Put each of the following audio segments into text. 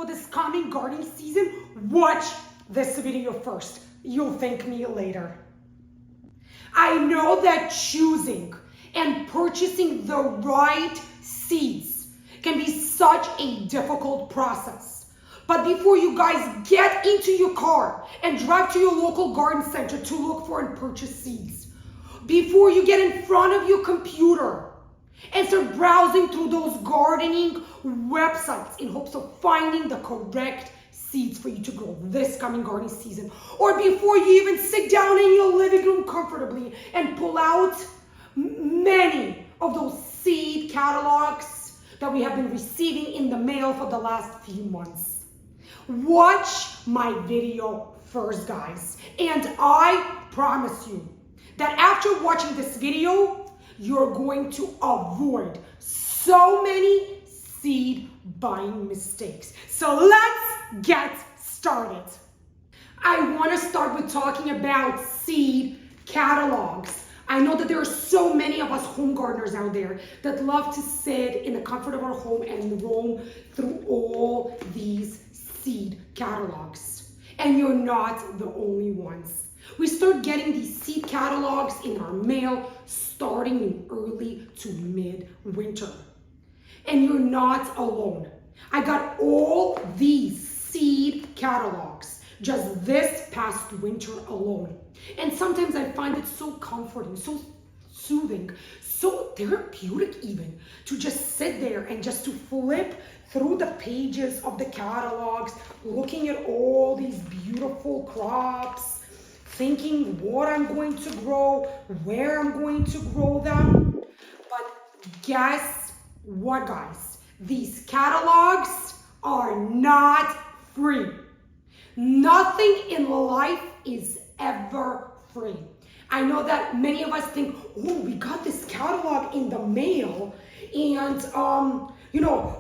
for this coming gardening season, watch this video first. You'll thank me later. I know that choosing and purchasing the right seeds can be such a difficult process. But before you guys get into your car and drive to your local garden center to look for and purchase seeds, before you get in front of your computer and start browsing through those gardening websites in hopes of finding the correct seeds for you to grow this coming gardening season, or before you even sit down in your living room comfortably and pull out many of those seed catalogs that we have been receiving in the mail for the last few months. Watch my video first, guys, and I promise you that after watching this video, you're going to avoid so many seed buying mistakes. So let's get started. I want to start with talking about seed catalogs. I know that there are so many of us home gardeners out there that love to sit in the comfort of our home and roam through all these seed catalogs. And you're not the only ones. We start getting these seed catalogs in our mail starting in early to mid-winter. And you're not alone. I got all these seed catalogs just this past winter alone. And sometimes I find it so comforting, so soothing, so therapeutic even, to just sit there and just to flip through the pages of the catalogs, looking at all these beautiful crops, thinking what I'm going to grow, where I'm going to grow them. But guess what, guys? These catalogs are not free. Nothing in life is ever free. I know that many of us think, oh, we got this catalog in the mail and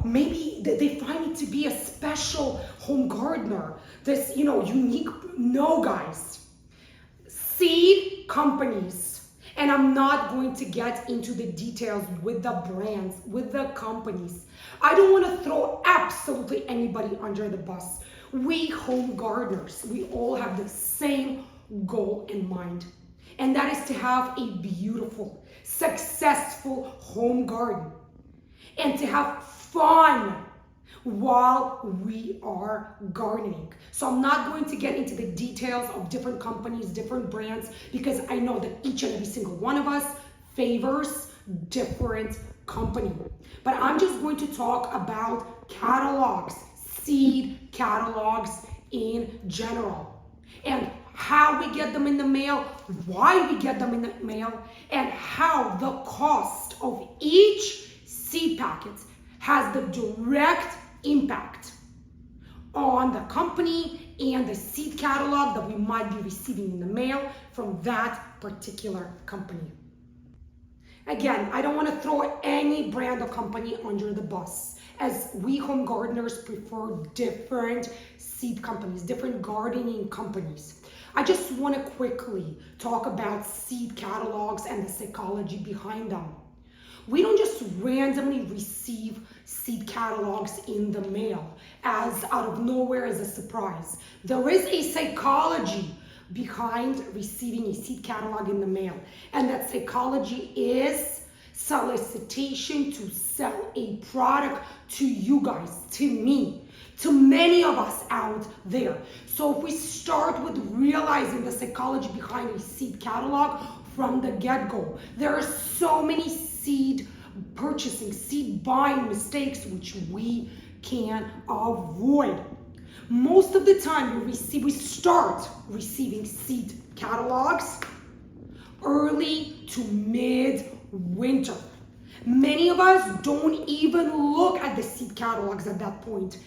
maybe they find it to be a special home gardener, this, unique. No, guys. Seed companies, and I'm not going to get into the details with the brands, with the companies. I don't want to throw absolutely anybody under the bus. We home gardeners, we all have the same goal in mind, and that is to have a beautiful, successful home garden and to have fun while we are gardening. So I'm not going to get into the details of different companies, different brands, because I know that each and every single one of us favors different company. But I'm just going to talk about catalogs, seed catalogs in general, and how we get them in the mail, why we get them in the mail, and how the cost of each seed packet has the direct impact on the company and the seed catalog that we might be receiving in the mail from that particular company. Again, I don't want to throw any brand or company under the bus, as we home gardeners prefer different seed companies, different gardening companies. I just want to quickly talk about seed catalogs and the psychology behind them. We don't just randomly receive seed catalogs in the mail as out of nowhere as a surprise. There is a psychology behind receiving a seed catalog in the mail, and that psychology is solicitation to sell a product to you guys, to me, to many of us out there. So if we start with realizing the psychology behind a seed catalog from the get-go, there are so many seed purchasing, seed buying mistakes which we can avoid. Most of the time we start receiving seed catalogs early to mid-winter. Many of us don't even look at the seed catalogs at that point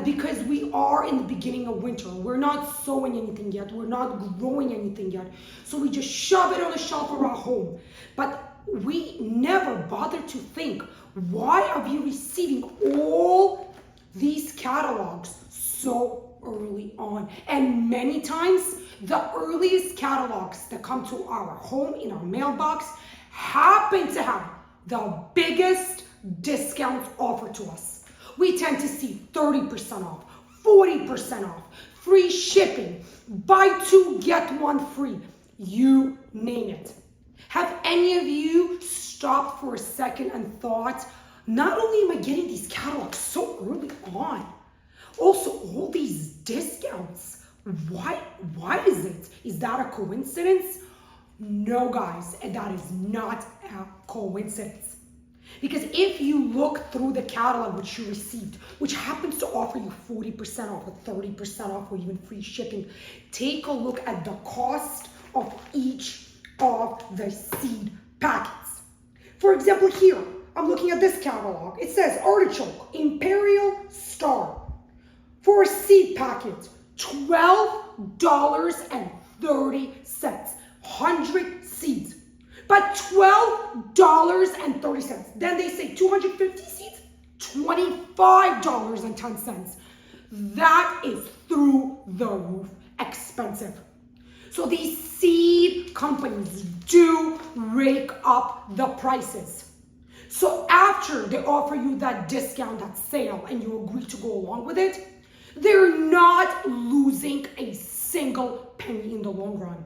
because we are in the beginning of winter. We're not sowing anything yet. We're not growing anything yet. So we just shove it on the shelf of our home. But we never bother to think, why are we receiving all these catalogs so early on? And many times, the earliest catalogs that come to our home in our mailbox happen to have the biggest discounts offered to us. We tend to see 30% off, 40% off, free shipping, buy two, get one free, you name it. Have any of you stopped for a second and thought, not only am I getting these catalogs so early on, also all these discounts, why is it? Is that a coincidence? No, guys, and that is not a coincidence. Because if you look through the catalog which you received, which happens to offer you 40% off or 30% off or even free shipping, take a look at the cost of each of the seed packets. For example, here, I'm looking at this catalog. It says artichoke, Imperial Star. For a seed packet, $12.30. 100 seeds. But $12.30. Then they say 250 seeds, $25.10. That is through the roof expensive. So these seed companies do rake up the prices. So after they offer you that discount, that sale, and you agree to go along with it, they're not losing a single penny in the long run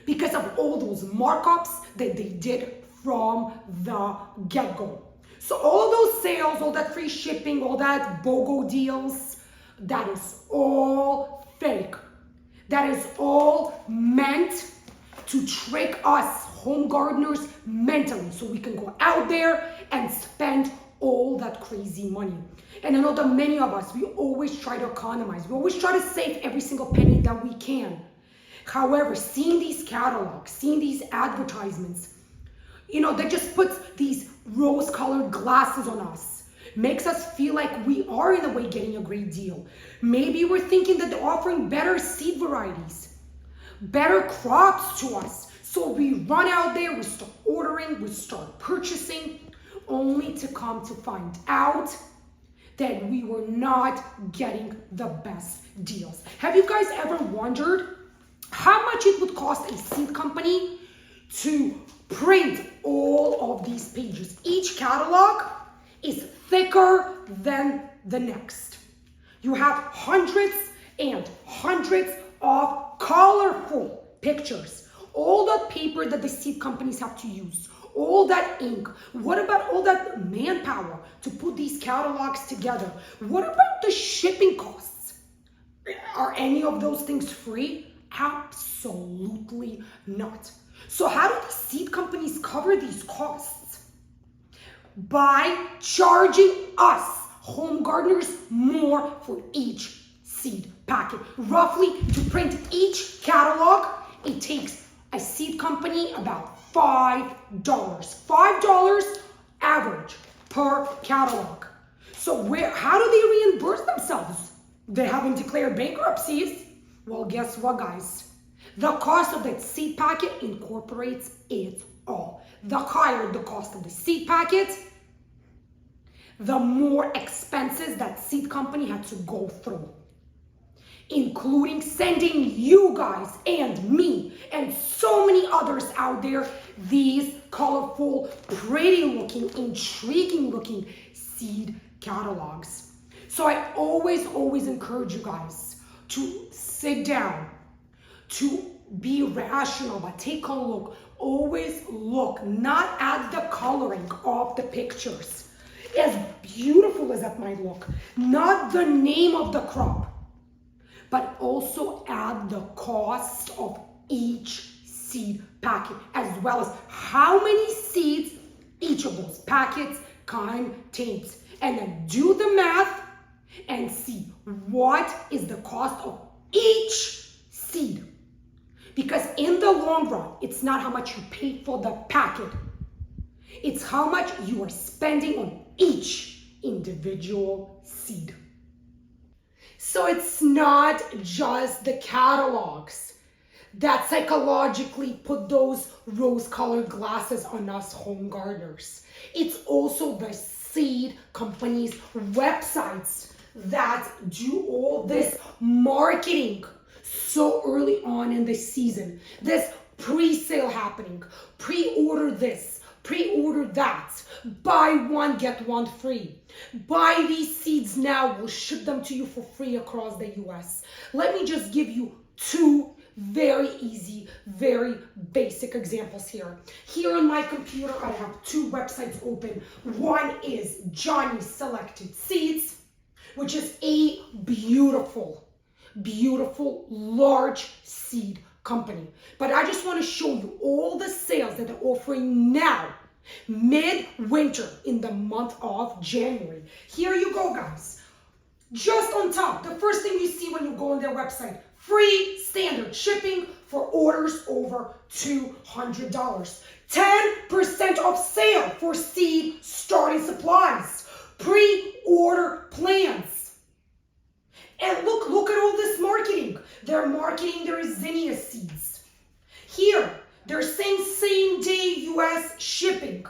because of all those markups that they did from the get-go. So all those sales, all that free shipping, all that BOGO deals, that is all fake. That is all meant to trick us home gardeners mentally so we can go out there and spend all that crazy money. And I know that many of us, we always try to economize. We always try to save every single penny that we can. However, seeing these catalogs, seeing these advertisements, that just puts these rose-colored glasses on us. Makes us feel like we are in a way getting a great deal. Maybe we're thinking that they're offering better seed varieties, better crops to us. So we run out there, we start ordering, we start purchasing, only to come to find out that we were not getting the best deals. Have you guys ever wondered how much it would cost a seed company to print all of these pages? Each catalog is thicker than the next. You have hundreds and hundreds of colorful pictures. All that paper that the seed companies have to use, all that ink. What about all that manpower to put these catalogs together? What about the shipping costs? Are any of those things free? Absolutely not. So how do the seed companies cover these costs? By charging us, home gardeners, more for each seed packet. Roughly, to print each catalog, it takes a seed company about $5. $5 average per catalog. So how do they reimburse themselves? They haven't declared bankruptcies. Well, guess what, guys? The cost of that seed packet incorporates it all. The higher the cost of the seed packet, the more expenses that seed company had to go through, including sending you guys and me and so many others out there these colorful, pretty looking, intriguing looking seed catalogs. So I always encourage you guys to sit down, to be rational, but take a look. Always look not at the coloring of the pictures, as beautiful as that might look, not the name of the crop, but also at the cost of each seed packet, as well as how many seeds each of those packets contains. And then do the math and see what is the cost of each seed. Because in the long run, it's not how much you paid for the packet. It's how much you are spending on each individual seed. So it's not just the catalogs that psychologically put those rose-colored glasses on us home gardeners. It's also the seed companies' websites that do all this marketing so early on in the season. This pre-sale happening, pre-order this, pre-order that. Buy one, get one free. Buy these seeds now, we'll ship them to you for free across the US. Let me just give you two very easy, very basic examples here. Here on my computer, I have two websites open. One is Johnny Selected Seeds, which is a beautiful, large seed company. But I just want to show you all the sales that they're offering now, mid-winter in the month of January. Here you go, guys. Just on top, the first thing you see when you go on their website, free standard shipping for orders over $200. 10% off sale for seed starting supplies. Pre-order plans. And look at all this marketing. They're marketing their zinnia seeds. Here, they're saying same day US shipping.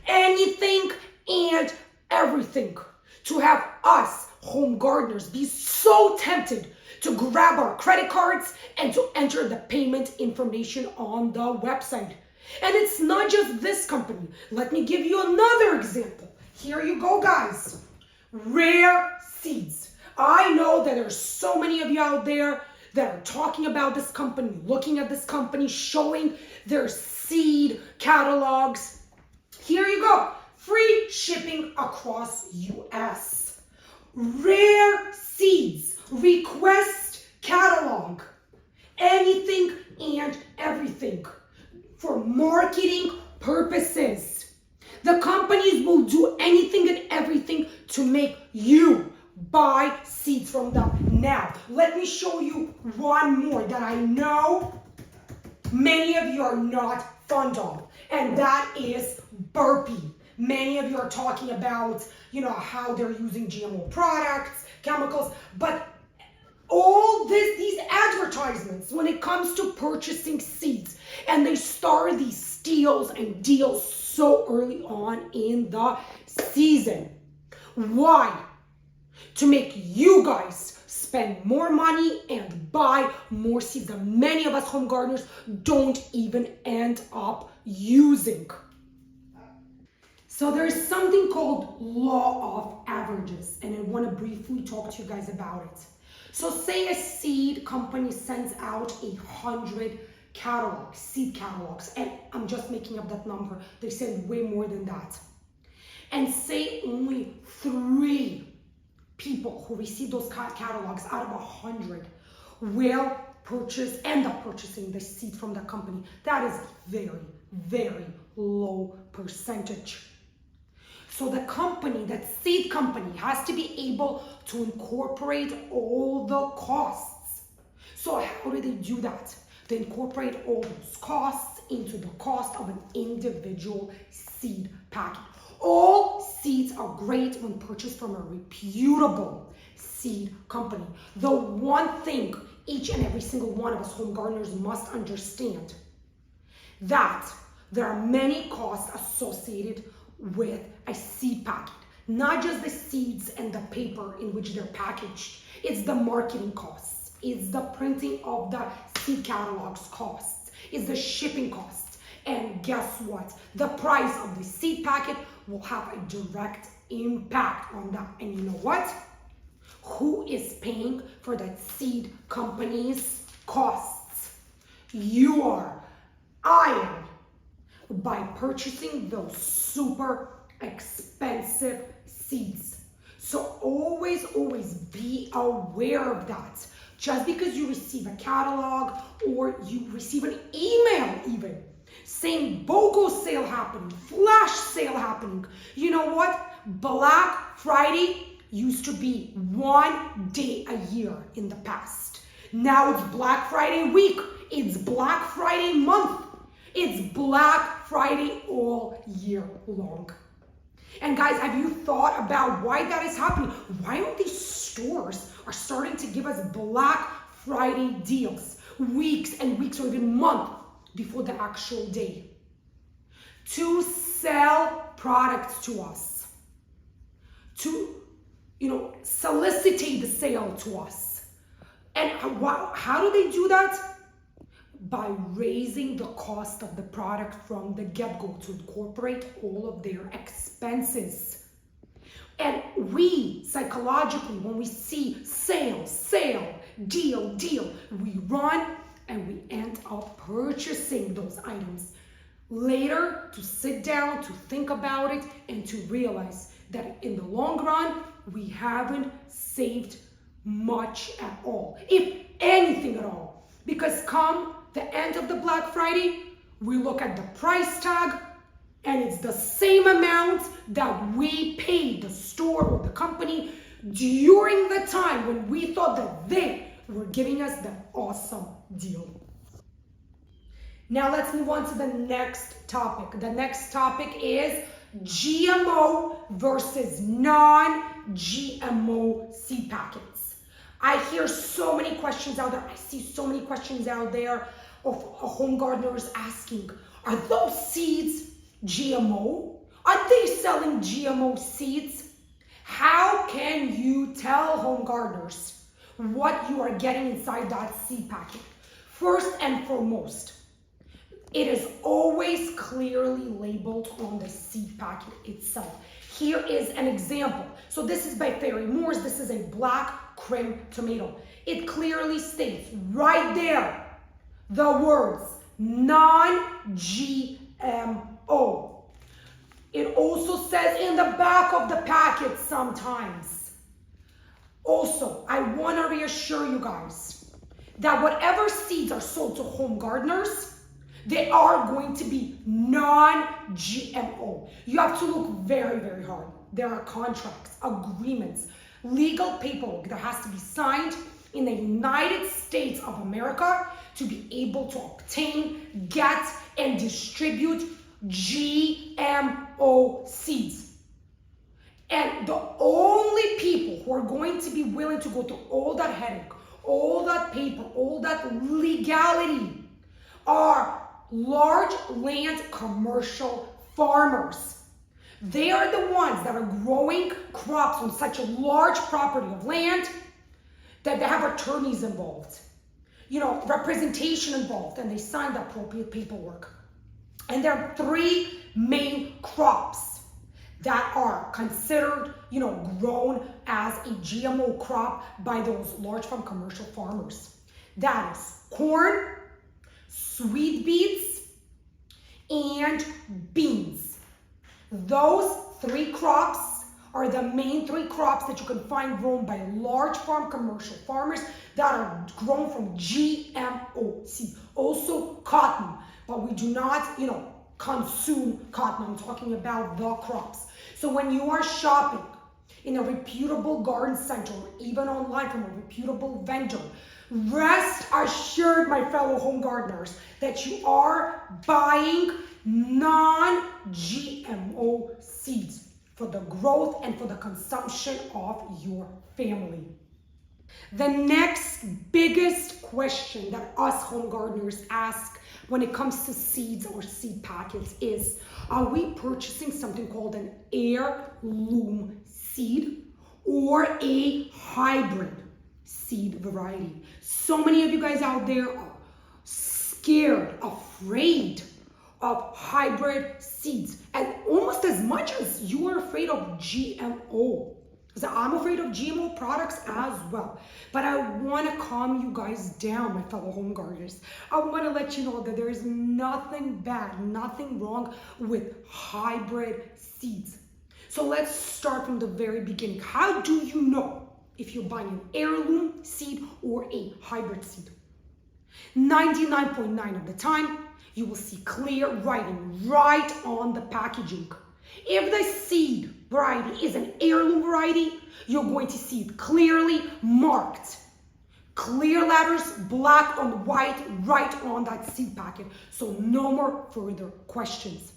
Anything and everything to have us home gardeners be so tempted to grab our credit cards and to enter the payment information on the website. And it's not just this company. Let me give you another example. Here you go, guys. Rare Seeds. I know that there's so many of you out there that are talking about this company, looking at this company, showing their seed catalogs. Here you go. Free shipping across US. Rare Seeds. Request catalog. Anything and everything for marketing purposes. The companies will do anything and everything to make you buy seeds from them. Now, let me show you one more that I know many of you are not fond of, and that is Burpee. Many of you are talking about, how they're using GMO products, chemicals, but all these advertisements when it comes to purchasing seeds, and they start these steals and deals so early on in the season. Why? To make you guys spend more money and buy more seeds that many of us home gardeners don't even end up using. So there's something called law of averages, and I want to briefly talk to you guys about it. So say a seed company sends out 100 catalogs, seed catalogs, and I'm just making up that number. They send way more than that. And say only 3 people who receive those catalogs out of 100 will end up purchasing the seed from the company. That is very, very low percentage. So the company, that seed company, has to be able to incorporate all the costs. So how do they do that? They incorporate all those costs into the cost of an individual seed packet. All seeds are great when purchased from a reputable seed company. The one thing each and every single one of us home gardeners must understand, that there are many costs associated with a seed packet. Not just the seeds and the paper in which they're packaged. It's the marketing costs. It's the printing of the seed catalogs costs. It's the shipping costs. And guess what? The price of the seed packet will have a direct impact on that. And you know what? Who is paying for that seed company's costs? You are. I am. By purchasing those super expensive seeds. So always be aware of that. Just because you receive a catalog or you receive an email even saying BOGO sale happening, flash sale happening. You know what? Black Friday used to be one day a year in the past. Now it's Black Friday week. It's Black Friday month. It's Black Friday all year long. And guys, have you thought about why that is happening? Why don't these stores are starting to give us Black Friday deals weeks and weeks or even months before the actual day? To sell products to us. To, solicitate the sale to us. And how do they do that? by raising the cost of the product from the get-go to incorporate all of their expenses. And we, psychologically, when we see sale, deal, we run and we end up purchasing those items. Later, to sit down, to think about it, and to realize that in the long run, we haven't saved much at all, if anything at all. Because come the end of the Black Friday, we look at the price tag, and it's the same amount that we paid the store or the company during the time when we thought that they were giving us that awesome deal. Now let's move on to the next topic. The next topic is GMO versus non-GMO seed packets. I hear so many questions out there. I see so many questions out there of home gardeners asking, are those seeds GMO? Are they selling GMO seeds? How can you tell home gardeners what you are getting inside that seed packet? First and foremost, it is always clearly labeled on the seed packet itself. Here is an example. So this is by Fairy Moore's. This is a black cream tomato. It clearly states right there the words non-GMO. It also says in the back of the packet sometimes. Also, I want to reassure you guys that whatever seeds are sold to home gardeners, they are going to be non-GMO. You have to look very, very hard. There are contracts, agreements, legal paperwork that has to be signed in the United States of America to be able to obtain, get, and distribute GMO seeds. And the only people who are going to be willing to go through all that headache, all that paper, all that legality are large land commercial farmers. They are the ones that are growing crops on such a large property of land that they have attorneys involved, representation involved, and they sign the appropriate paperwork. And there are three main crops that are considered, grown as a GMO crop by those large farm commercial farmers. That is corn, sweet beets, and beans. Those three crops are the main three crops that you can find grown by large farm commercial farmers that are grown from GMO seeds. Also cotton, but we do not, consume cotton. I'm talking about the crops. So when you are shopping in a reputable garden center or even online from a reputable vendor, rest assured, my fellow home gardeners, that you are buying non-GMO seeds for the growth and for the consumption of your family. The next biggest question that us home gardeners ask when it comes to seeds or seed packets is, are we purchasing something called an heirloom seed or a hybrid seed variety? So many of you guys out there are scared, afraid of hybrid seeds, and almost as much as you are afraid of GMO. Because I'm afraid of GMO products as well. But I want to calm you guys down, my fellow home gardeners. I want to let you know that there is nothing bad, nothing wrong with hybrid seeds. So let's start from the very beginning. How do you know if you're buying an heirloom seed or a hybrid seed? 99.9% of the time, you will see clear writing right on the packaging. If the seed variety is an heirloom variety, you're going to see it clearly marked. Clear letters, black on white, right on that seed packet. So no more further questions.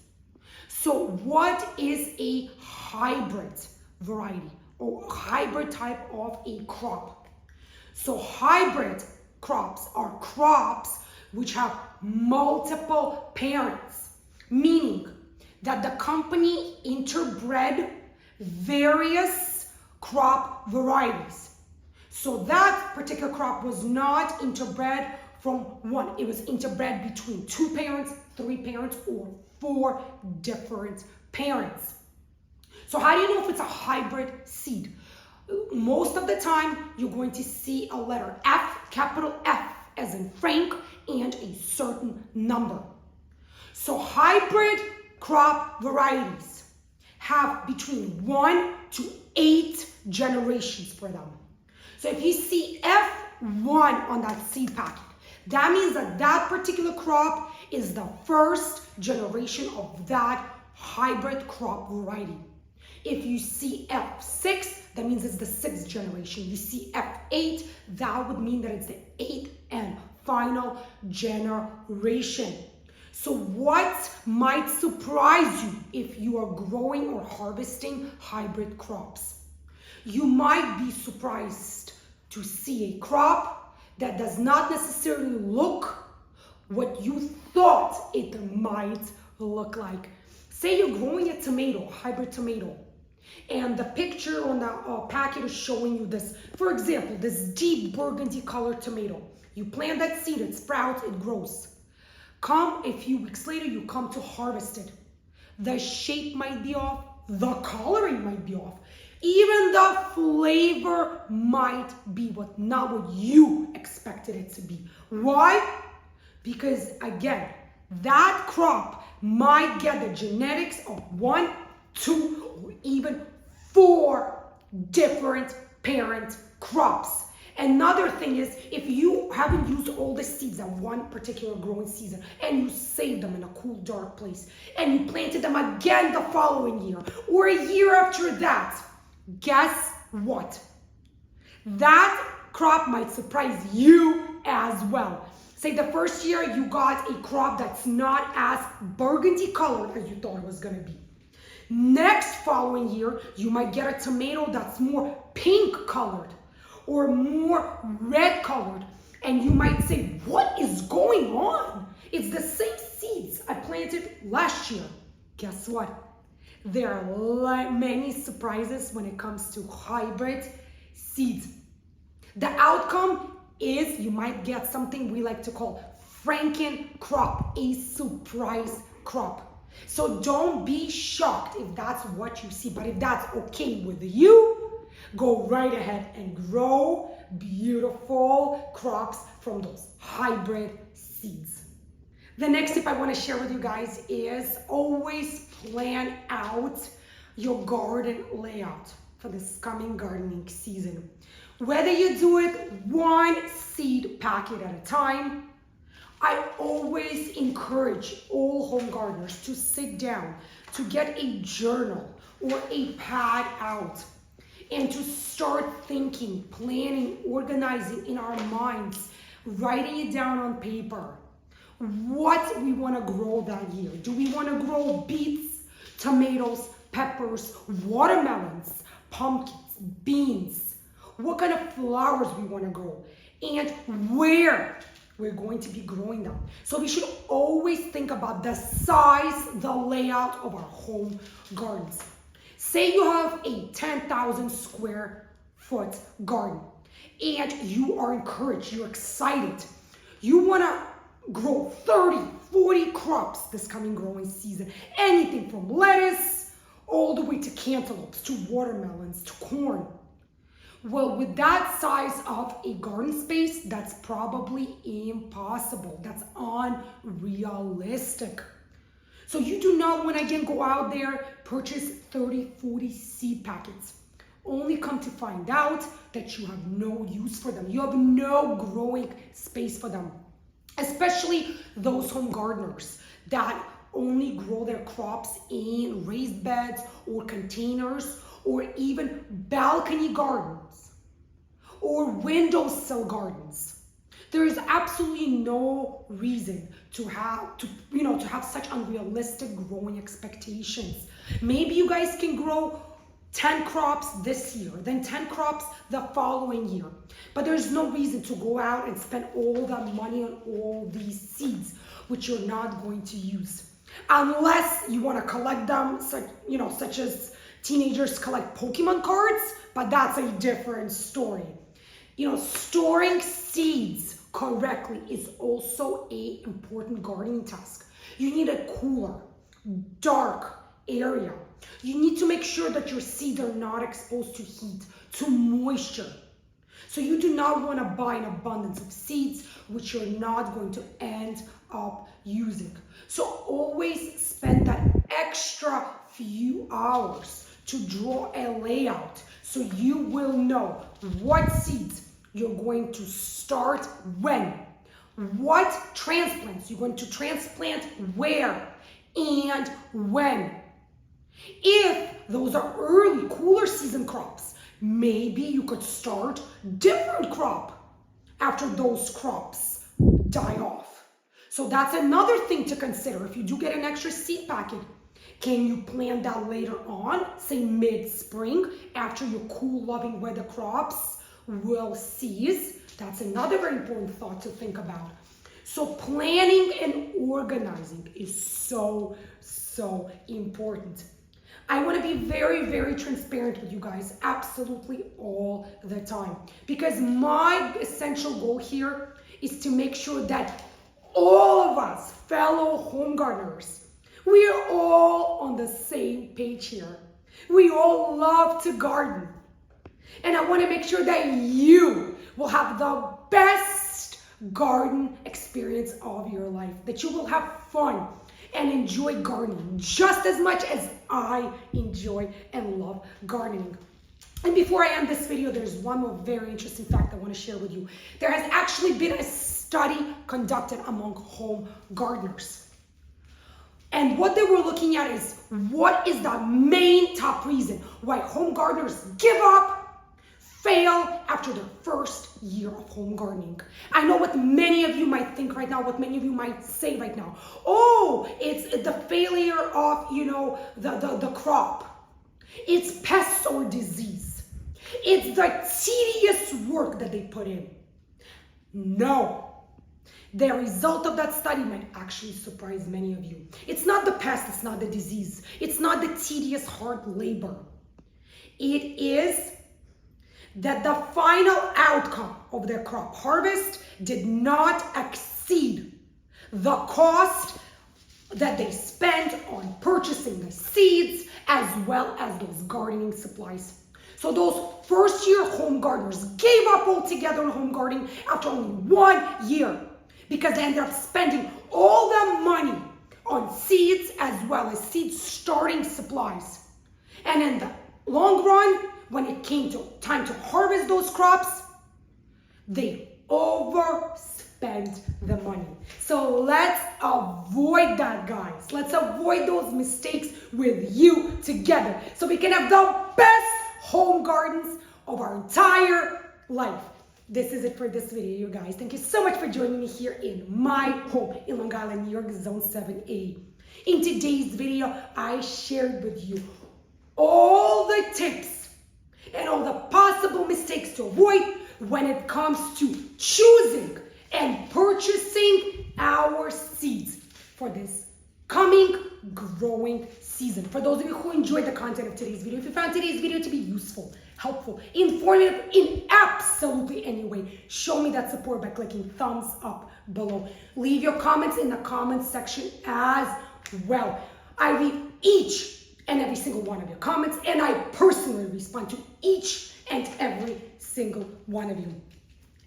So what is a hybrid variety or hybrid type of a crop? So hybrid crops are crops which have multiple parents, meaning that the company interbred various crop varieties. So that particular crop was not interbred from one. It was interbred between 2 parents, 3 parents, or 4 different parents. So how do you know if it's a hybrid seed? Most of the time, you're going to see a letter F, capital F, as in Frank, and a certain number. So hybrid crop varieties have between 1 to 8 generations for them. So if you see F1 on that seed packet, that means that that particular crop is the first generation of that hybrid crop variety. If you see F6, that means it's the 6th generation. You see F8, that would mean that it's the 8th and final generation. So what might surprise you if you are growing or harvesting hybrid crops? You might be surprised to see a crop that does not necessarily look what you thought it might look like. Say you're growing a tomato, hybrid tomato, and the picture on the packet is showing you this. For example, this deep burgundy colored tomato. You plant that seed, it sprouts, it grows. Come a few weeks later, you come to harvest it. The shape might be off, the coloring might be off. Even the flavor might be not what you expected it to be. Why? Because again, that crop might get the genetics of 1, 2, or even 4 different parent crops. Another thing is, if you haven't used all the seeds at one particular growing season and you saved them in a cool, dark place and you planted them again the following year or a year after that, guess what? That crop might surprise you as well. Say the first year you got a crop that's not as burgundy colored as you thought it was going to be. Next following year, you might get a tomato that's more pink colored or more red colored. And you might say, what is going on? It's the same seeds I planted last year. Guess what? There are many surprises when it comes to hybrid seeds. The outcome is you might get something we like to call Franken crop, a surprise crop. So don't be shocked if that's what you see, but if that's okay with you, go right ahead and grow beautiful crops from those hybrid seeds. The next tip I want to share with you guys is always plan out your garden layout for this coming gardening season. Whether you do it 1 seed packet at a time, I always encourage all home gardeners to sit down, to get a journal or a pad out, and to start thinking, planning, organizing in our minds, writing it down on paper. What we want to grow that year. Do we want to grow beets, tomatoes, peppers, watermelons, pumpkins, beans? What kind of flowers we want to grow, and where we're going to be growing them. So we should always think about the size, the layout of our home gardens. Say you have a 10,000 square foot garden and you are encouraged, you're excited. You want to grow 30, 40 crops this coming growing season. Anything from lettuce all the way to cantaloupes, to watermelons, to corn. Well, with that size of a garden space, that's probably impossible. That's unrealistic. So you do not want to, again, go out there, purchase 30, 40 seed packets. Only come to find out that you have no use for them. You have no growing space for them. Especially those home gardeners that only grow their crops in raised beds or containers or even balcony gardens or windowsill gardens. There is absolutely no reason to have such unrealistic growing expectations. Maybe you guys can grow 10 crops this year, then 10 crops the following year. But there's no reason to go out and spend all that money on all these seeds, which you're not going to use. Unless you want to collect them, such as teenagers collect Pokemon cards, but that's a different story. Storing seeds correctly is also an important gardening task. You need a cooler, dark area. You need to make sure that your seeds are not exposed to heat, to moisture. So you do not want to buy an abundance of seeds which you're not going to end up using. So always spend that extra few hours to draw a layout so you will know what seeds you're going to start when, what transplants you're going to transplant where and when. If those are early cooler season crops, maybe you could start different crop after those crops die off. So that's another thing to consider. If you do get an extra seed packet, can you plant that later on, say mid-spring, after your cool, loving weather crops will cease? That's another very important thought to think about. So planning and organizing is so important. I want to be very, very transparent with you guys, absolutely all the time. Because my essential goal here is to make sure that all of us, fellow home gardeners, we are all on the same page here. We all love to garden. And I want to make sure that you will have the best garden experience of your life, that you will have fun and enjoy gardening just as much as I enjoy and love gardening. And before I end this video, there's one more very interesting fact I want to share with you. There has actually been a study conducted among home gardeners. And what they were looking at is what is the main top reason why home gardeners give up, fail after their first year of home gardening. I know what many of you might think right now, what many of you might say right now. Oh, it's the failure of, the crop. It's pests or disease. It's the tedious work that they put in. No. The result of that study might actually surprise many of you. It's not the pest, it's not the disease. It's not the tedious hard labor. It is that the final outcome of their crop harvest did not exceed the cost that they spent on purchasing the seeds as well as those gardening supplies. So those first year home gardeners gave up altogether on home gardening after only 1 year because they ended up spending all the money on seeds as well as seed starting supplies. And in the long run, when it came to time to harvest those crops, they overspent the money. So let's avoid that, guys. Let's avoid those mistakes with you together so we can have the best home gardens of our entire life. This is it for this video, you guys. Thank you so much for joining me here in my home in Long Island, New York, Zone 7A. In today's video, I shared with you all the tips and all the possible mistakes to avoid when it comes to choosing and purchasing our seeds for this coming growing season. For those of you who enjoyed the content of today's video, if you found today's video to be useful, helpful, informative in absolutely any way, show me that support by clicking thumbs up below. Leave your comments in the comments section as well. I read each and every single one of your comments, and I personally respond to each and every single one of you.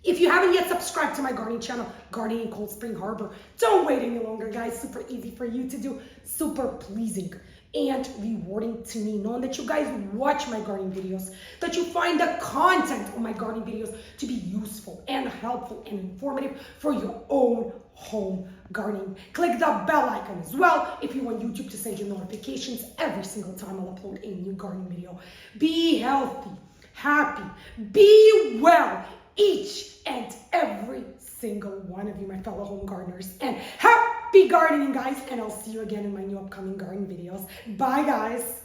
If you haven't yet subscribed to my gardening channel, Gardening in Cold Spring Harbor, don't wait any longer, guys. Super easy for you to do, super pleasing and rewarding to me, knowing that you guys watch my gardening videos, that you find the content of my gardening videos to be useful and helpful and informative for your own home gardening. Click the bell icon as well if you want YouTube to send you notifications every single time I'll upload a new gardening video. Be healthy, happy, be well, each and every single one of you, my fellow home gardeners, and happy gardening, guys, and I'll see you again in my new upcoming gardening videos. Bye, guys.